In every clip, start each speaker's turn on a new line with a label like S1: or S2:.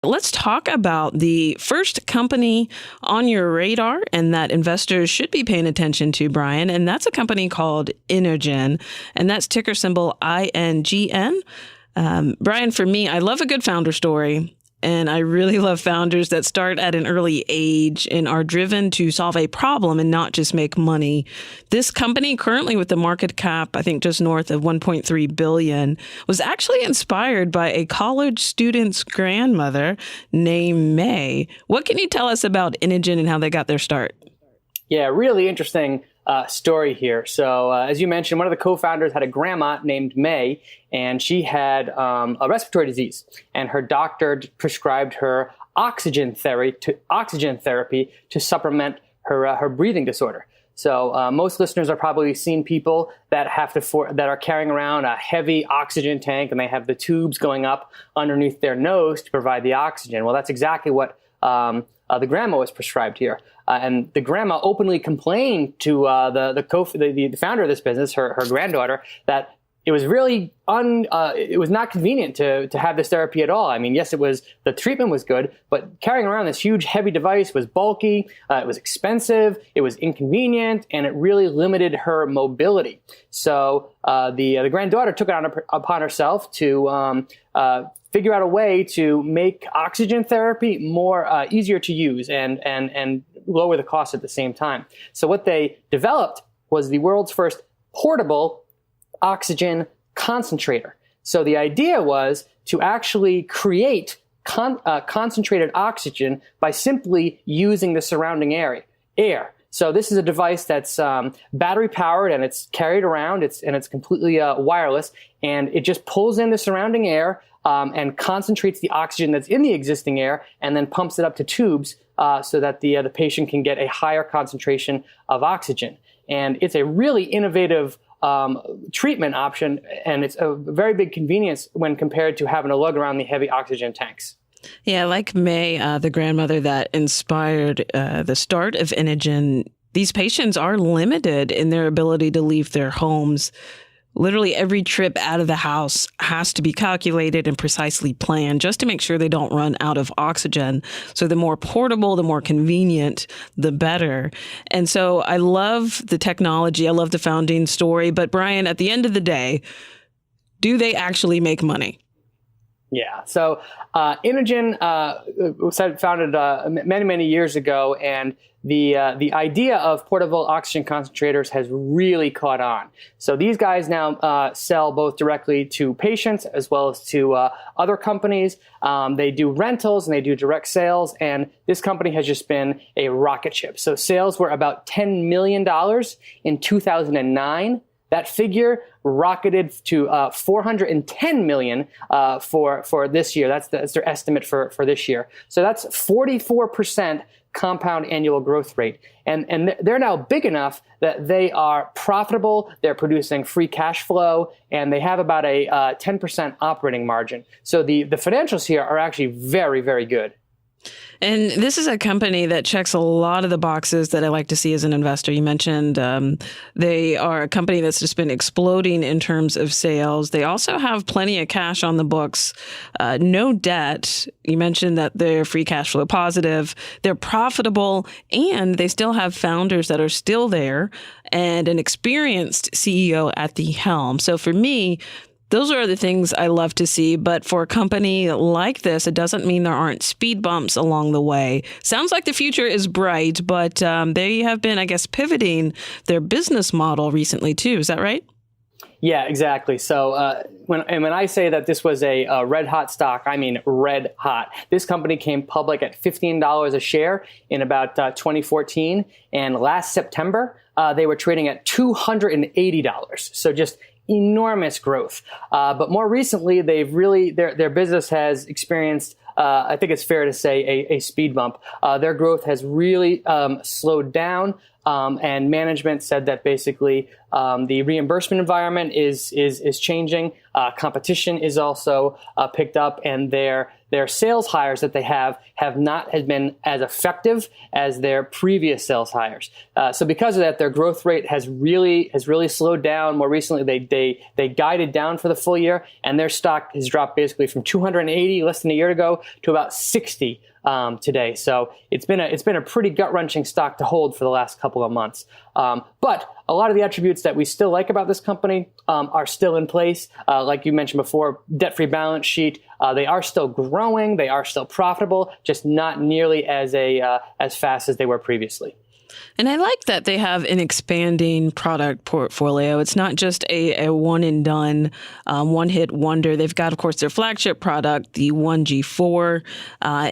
S1: Let's talk about the first company on your radar and that investors should be paying attention to, Brian, and that's a company called Inogen, and that's ticker symbol INGN. Brian, for me, I love a good founder story. And I really love founders that start at an early age and are driven to solve a problem and not just make money. This company, currently with the market cap, I think just north of 1.3 billion, was actually inspired by a college student's grandmother named May. What can you tell us about Inogen and how they got their start?
S2: Yeah, really interesting story here. So as you mentioned, one of the co-founders had a grandma named May, and she had a respiratory disease, and her doctor prescribed her oxygen therapy to supplement her breathing disorder. So most listeners are probably seen people that that are carrying around a heavy oxygen tank, and they have the tubes going up underneath their nose to provide the oxygen. Well, that's exactly what the grandma was prescribed here. And the grandma openly complained to the founder of this business, her granddaughter, that it was really it was not convenient to have this therapy at all. I mean, yes, the treatment was good, but carrying around this huge, heavy device was bulky, it was expensive, it was inconvenient, and it really limited her mobility. So the granddaughter took it upon herself to figure out a way to make oxygen therapy more easier to use and lower the cost at the same time. So what they developed was the world's first portable oxygen concentrator. So the idea was to actually create concentrated oxygen by simply using the surrounding air. So this is a device that's battery powered, and it's carried around. It's completely wireless, and it just pulls in the surrounding air and concentrates the oxygen that's in the existing air, and then pumps it up to tubes so that the patient can get a higher concentration of oxygen. And it's a really innovative treatment option, and it's a very big convenience when compared to having to lug around the heavy oxygen tanks.
S1: Yeah, like May, the grandmother that inspired the start of Inogen, these patients are limited in their ability to leave their homes. Literally every trip out of the house has to be calculated and precisely planned just to make sure they don't run out of oxygen. So the more portable, the more convenient, the better. And so I love the technology. I love the founding story. But Brian, at the end of the day, do they actually make money?
S2: Yeah. So Inogen was founded many, many years ago, and the idea of portable oxygen concentrators has really caught on. So these guys now sell both directly to patients as well as to other companies. They do rentals and they do direct sales, and this company has just been a rocket ship. So sales were about $10 million in 2009. That figure rocketed to $410 million for this year. That's their estimate for this year. So that's 44% compound annual growth rate. And they're now big enough that they are profitable, they're producing free cash flow, and they have about a 10% operating margin. So the financials here are actually very, very good.
S1: And this is a company that checks a lot of the boxes that I like to see as an investor. You mentioned they are a company that's just been exploding in terms of sales. They also have plenty of cash on the books, no debt. You mentioned that they're free cash flow positive. They're profitable, and they still have founders that are still there and an experienced CEO at the helm. So for me, those are the things I love to see. But for a company like this, it doesn't mean there aren't speed bumps along the way. Sounds like the future is bright, but they have been, I guess, pivoting their business model recently, too. Is that right?
S2: Yeah, exactly. So when I say that this was a red hot stock, I mean red hot. This company came public at $15 a share in about 2014. And last September, they were trading at $280. So just enormous growth. But more recently, they've really, their business has experienced, I think it's fair to say, a speed bump. Their growth has really slowed down. And management said that basically the reimbursement environment is changing. Competition is also picked up, and their their sales hires that they have not been as effective as their previous sales hires. So because of that, their growth rate has really slowed down. More recently, they guided down for the full year, and their stock has dropped basically from 280 less than a year ago to about 60 today. So it's been a pretty gut-wrenching stock to hold for the last couple of months. But a lot of the attributes that we still like about this company are still in place. Like you mentioned before, debt-free balance sheet. They are still growing. They are still profitable, just not nearly as fast as they were previously.
S1: And I like that they have an expanding product portfolio. It's not just a one and done, one hit wonder. They've got, of course, their flagship product, the 1G4.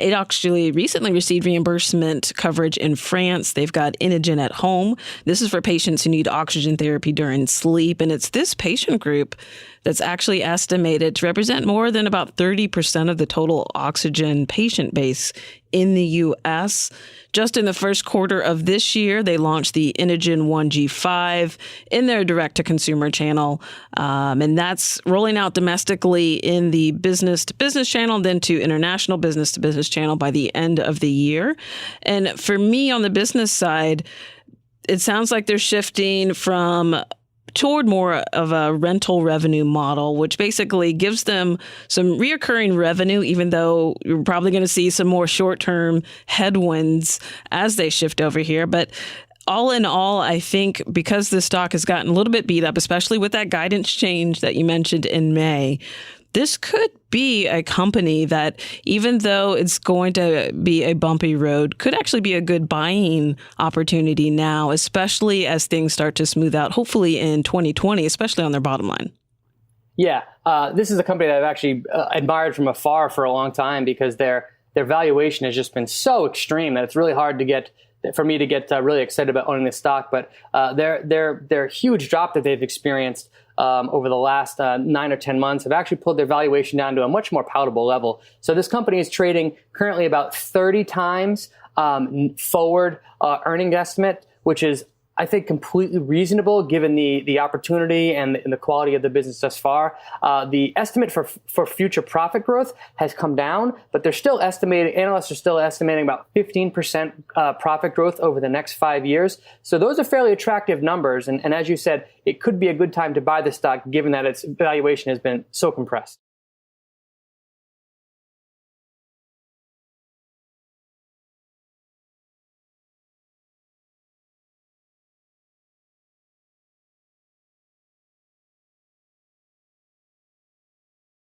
S1: It actually recently received reimbursement coverage in France. They've got Inogen at home. This is for patients who need oxygen therapy during sleep. And it's this patient group that's actually estimated to represent more than about 30% of the total oxygen patient base in the U.S. Just in the first quarter of this year, they launched the Inogen 1G5 in their direct-to-consumer channel, and that's rolling out domestically in the business-to-business channel, then to international business-to-business channel by the end of the year. And for me, on the business side, it sounds like they're shifting toward more of a rental revenue model, which basically gives them some reoccurring revenue, even though you're probably going to see some more short-term headwinds as they shift over here. But all in all, I think because the stock has gotten a little bit beat up, especially with that guidance change that you mentioned in May, this could be a company that, even though it's going to be a bumpy road, could actually be a good buying opportunity now, especially as things start to smooth out, hopefully in 2020, especially on their bottom line.
S2: Yeah, this is a company that I've actually admired from afar for a long time because their valuation has just been so extreme that it's really hard for me to get really excited about owning this stock. But their huge drop that they've experienced over the last 9 or 10 months have actually pulled their valuation down to a much more palatable level. So this company is trading currently about 30 times forward earning estimate, which is, I think, completely reasonable given the opportunity and the quality of the business thus far. The estimate for future profit growth has come down, but analysts are still estimating about 15% profit growth over the next 5 years. So those are fairly attractive numbers. And as you said, it could be a good time to buy the stock given that its valuation has been so compressed.